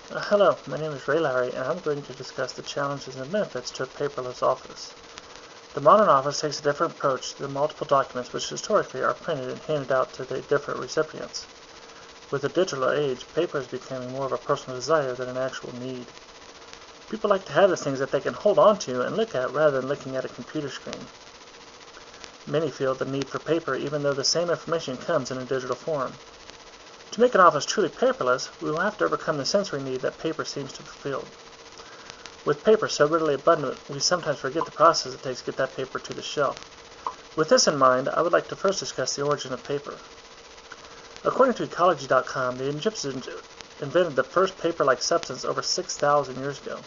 Hello, my name is Lowry, and I'm going to discuss the challenges and benefits to a paperless office. The modern office takes a different approach to the multiple documents which historically are printed and handed out to the different recipients. With the digital age, paper is becoming more of a personal desire than an actual need. People like to have the things that they can hold on to and look at rather than looking at a computer screen. Many feel the need for paper even though the same information comes in a digital form. To make an office truly paperless, we will have to overcome the sensory need that paper seems to fulfill. With paper so readily abundant, we sometimes forget the process it takes to get that paper to the shelf. With this in mind, I would like to first discuss the origin of paper. According to ecology.com, the Egyptians invented the first paper-like substance over 6,000 years ago.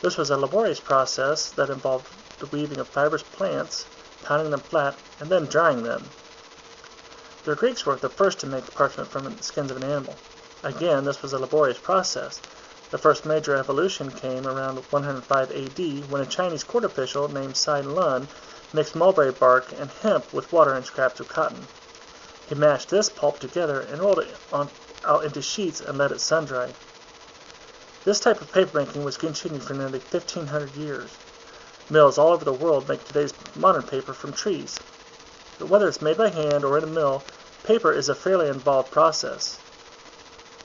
This was a laborious process that involved the weaving of fibrous plants, pounding them flat, and then drying them. The Greeks were the first to make parchment from the skins of an animal. Again, this was a laborious process. The first major evolution came around 105 AD when a Chinese court official named Cai Lun mixed mulberry bark and hemp with water and scraps of cotton. He mashed this pulp together and rolled it out into sheets and let it sun-dry. This type of papermaking was continued for nearly 1,500 years. Mills all over the world make today's modern paper from trees. But whether it's made by hand or in a mill, paper is a fairly involved process.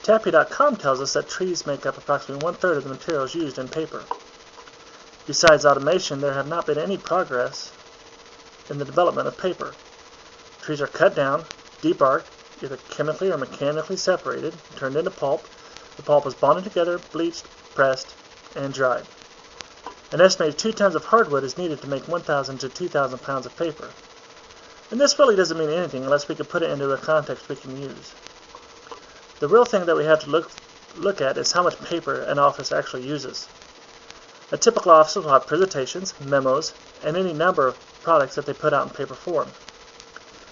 Tappy.com tells us that trees make up approximately one-third of the materials used in paper. Besides automation, there have not been any progress in the development of paper. Trees are cut down, debarked, either chemically or mechanically separated, turned into pulp. The pulp is bonded together, bleached, pressed, and dried. An estimated 2 tons of hardwood is needed to make 1,000 to 2,000 pounds of paper. And this really doesn't mean anything unless we can put it into a context we can use. The real thing that we have to look at is how much paper an office actually uses. A typical office will have presentations, memos, and any number of products that they put out in paper form.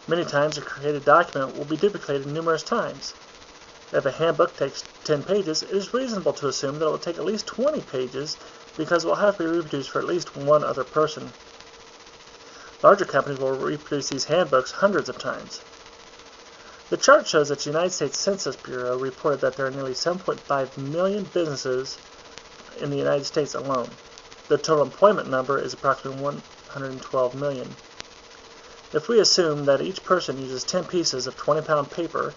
Many times a created document will be duplicated numerous times. If a handbook takes 10 pages, it is reasonable to assume that it will take at least 20 pages because it will have to be reproduced for at least one other person. Larger companies will reproduce these handbooks hundreds of times. The chart shows that the United States Census Bureau reported that there are nearly 7.5 million businesses in the United States alone. The total employment number is approximately 112 million. If we assume that each person uses 10 pieces of 20-pound paper,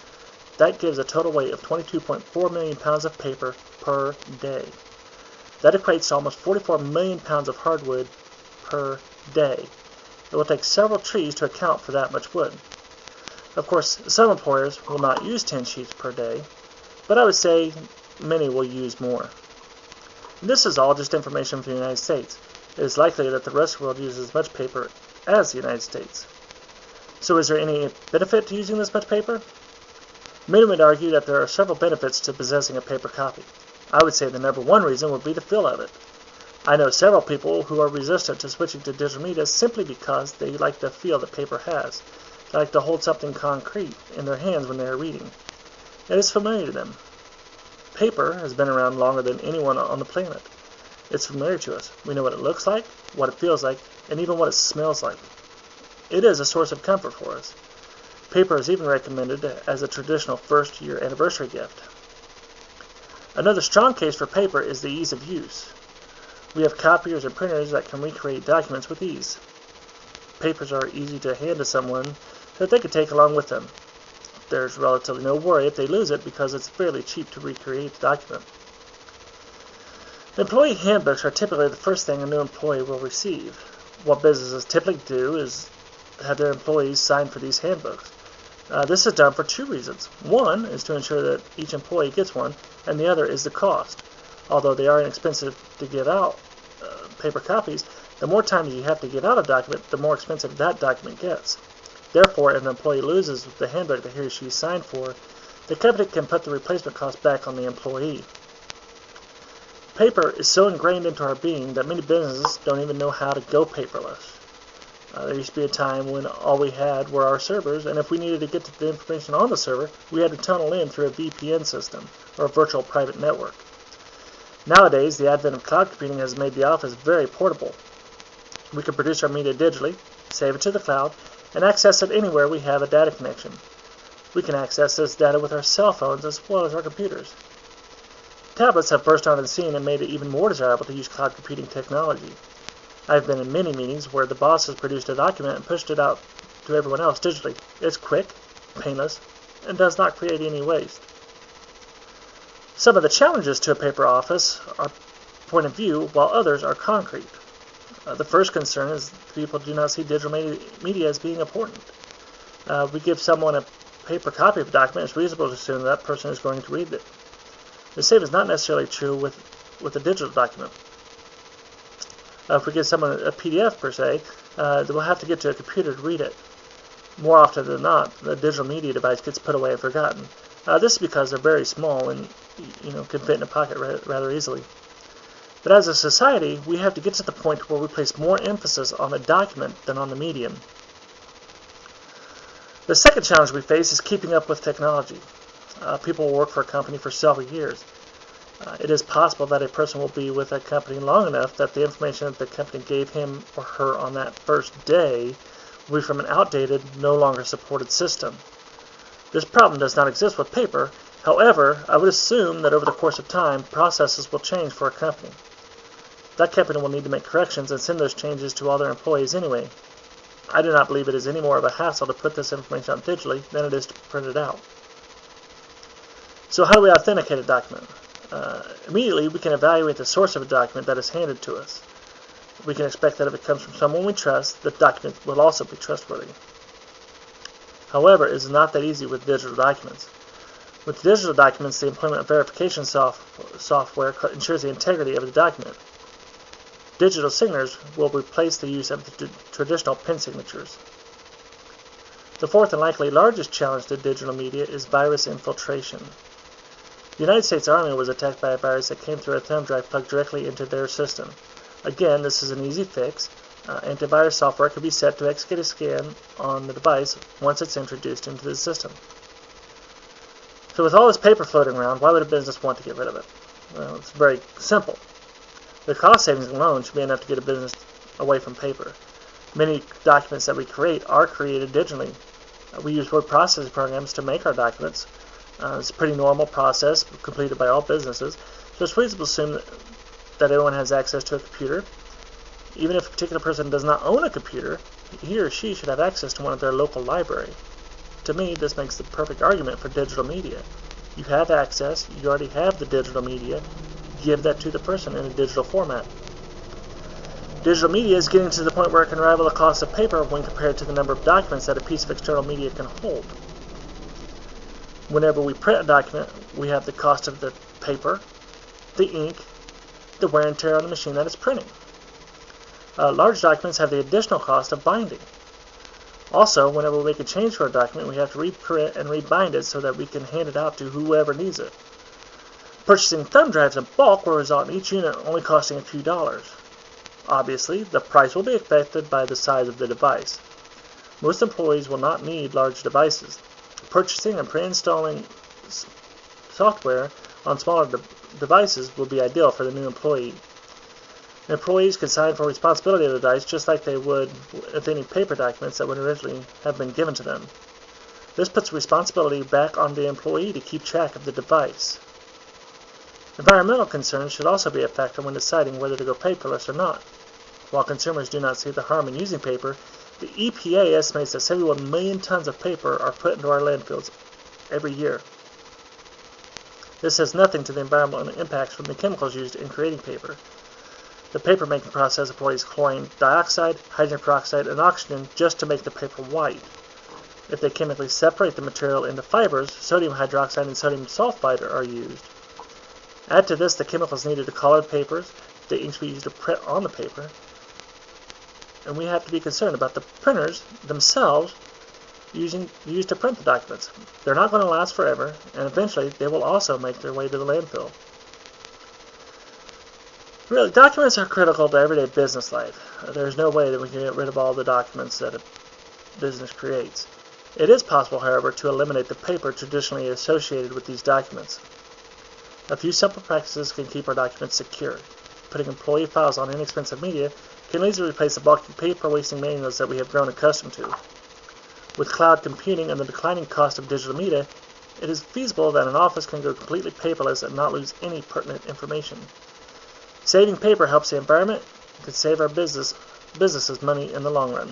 that gives a total weight of 22.4 million pounds of paper per day. That equates to almost 44 million pounds of hardwood per day. It will take several trees to account for that much wood. Of course, some employers will not use 10 sheets per day, but I would say many will use more. This is all just information from the United States. It is likely that the rest of the world uses as much paper as the United States. So is there any benefit to using this much paper? Many would argue that there are several benefits to possessing a paper copy. I would say the number one reason would be the feel of it. I know several people who are resistant to switching to digital media simply because they like the feel that paper has. They like to hold something concrete in their hands when they are reading. It is familiar to them. Paper has been around longer than anyone on the planet. It's familiar to us. We know what it looks like, what it feels like, and even what it smells like. It is a source of comfort for us. Paper is even recommended as a traditional first-year anniversary gift. Another strong case for paper is the ease of use. We have copiers and printers that can recreate documents with ease. Papers are easy to hand to someone that they can take along with them. There's relatively no worry if they lose it because it's fairly cheap to recreate the document. Employee handbooks are typically the first thing a new employee will receive. What businesses typically do is have their employees sign for these handbooks. This is done for two reasons. One is to ensure that each employee gets one, and the other is the cost. Although they are inexpensive to give out paper copies, the more times you have to give out a document, the more expensive that document gets. Therefore, if an employee loses the handbook that he or she signed for, the company can put the replacement cost back on the employee. Paper is so ingrained into our being that many businesses don't even know how to go paperless. There used to be a time when all we had were our servers, and if we needed to get to the information on the server, we had to tunnel in through a VPN system, or a virtual private network. Nowadays, the advent of cloud computing has made the office very portable. We can produce our media digitally, save it to the cloud, and access it anywhere we have a data connection. We can access this data with our cell phones as well as our computers. tablets have burst onto the scene and made it even more desirable to use cloud computing technology. I've been in many meetings where the boss has produced a document and pushed it out to everyone else digitally. It's quick, painless, and does not create any waste. Some of the challenges to a paper office are point of view, while others are concrete. The first concern is people do not see digital media as being important. We give someone a paper copy of a document, it's reasonable to assume that person is going to read it. The same is not necessarily true with a digital document. If we give someone a PDF per se, they will have to get to a computer to read it. More often than not, the digital media device gets put away and forgotten. This is because they're very small and can fit in a pocket rather easily. But as a society, we have to get to the point where we place more emphasis on the document than on the medium. The second challenge we face is keeping up with technology. People will work for a company for several years. It is possible that a person will be with a company long enough that the information that the company gave him or her on that first day will be from an outdated, no longer supported system. This problem does not exist with paper. However, I would assume that over the course of time, processes will change for a company. That company will need to make corrections and send those changes to all their employees anyway. I do not believe it is any more of a hassle to put this information out digitally than it is to print it out. So how do we authenticate a document? Immediately, we can evaluate the source of a document that is handed to us. We can expect that if it comes from someone we trust, the document will also be trustworthy. However, it is not that easy with digital documents. With digital documents, the employment verification software ensures the integrity of the document. Digital signatures will replace the use of the traditional pen signatures. The fourth and likely largest challenge to digital media is virus infiltration. The United States Army was attacked by a virus that came through a thumb drive plugged directly into their system. Again, this is an easy fix. Antivirus software can be set to execute a scan on the device once it's introduced into the system. So with all this paper floating around, why would a business want to get rid of it? Well, it's very simple. The cost savings alone should be enough to get a business away from paper. Many documents that we create are created digitally. We use word processing programs to make our documents. It's a pretty normal process completed by all businesses, so it's reasonable to assume that everyone has access to a computer. Even if a particular person does not own a computer, he or she should have access to one at their local library. To me, this makes the perfect argument for digital media. You have access, you already have the digital media, give that to the person in a digital format. Digital media is getting to the point where it can rival the cost of paper when compared to the number of documents that a piece of external media can hold. Whenever we print a document, we have the cost of the paper, the ink, the wear and tear on the machine that is printing. Large documents have the additional cost of binding. Also, whenever we make a change to our document, we have to reprint and rebind it so that we can hand it out to whoever needs it. Purchasing thumb drives in bulk will result in each unit only costing a few dollars. Obviously, the price will be affected by the size of the device. Most employees will not need large devices. Purchasing and pre-installing software on smaller devices will be ideal for the new employee. Employees can sign for responsibility of the device just like they would with any paper documents that would originally have been given to them. This puts responsibility back on the employee to keep track of the device. Environmental concerns should also be a factor when deciding whether to go paperless or not. While consumers do not see the harm in using paper, the EPA estimates that 71 million tons of paper are put into our landfills every year. This has nothing to the environmental impacts from the chemicals used in creating paper. The paper making process employs chlorine dioxide, hydrogen peroxide, and oxygen just to make the paper white. If they chemically separate the material into fibers, sodium hydroxide and sodium sulfide are used. Add to this the chemicals needed to color the papers, the inks we use to print on the paper, and we have to be concerned about the printers themselves used to print the documents. They're not going to last forever, and eventually they will also make their way to the landfill. Really, documents are critical to everyday business life. There's no way that we can get rid of all the documents that a business creates. It is possible, however, to eliminate the paper traditionally associated with these documents. A few simple practices can keep our documents secure. Putting employee files on inexpensive media can easily replace the bulky paper-wasting manuals that we have grown accustomed to. With cloud computing and the declining cost of digital media, It is feasible that an office can go completely paperless and not lose any pertinent information. Saving paper helps the environment and could save our businesses money in the long run.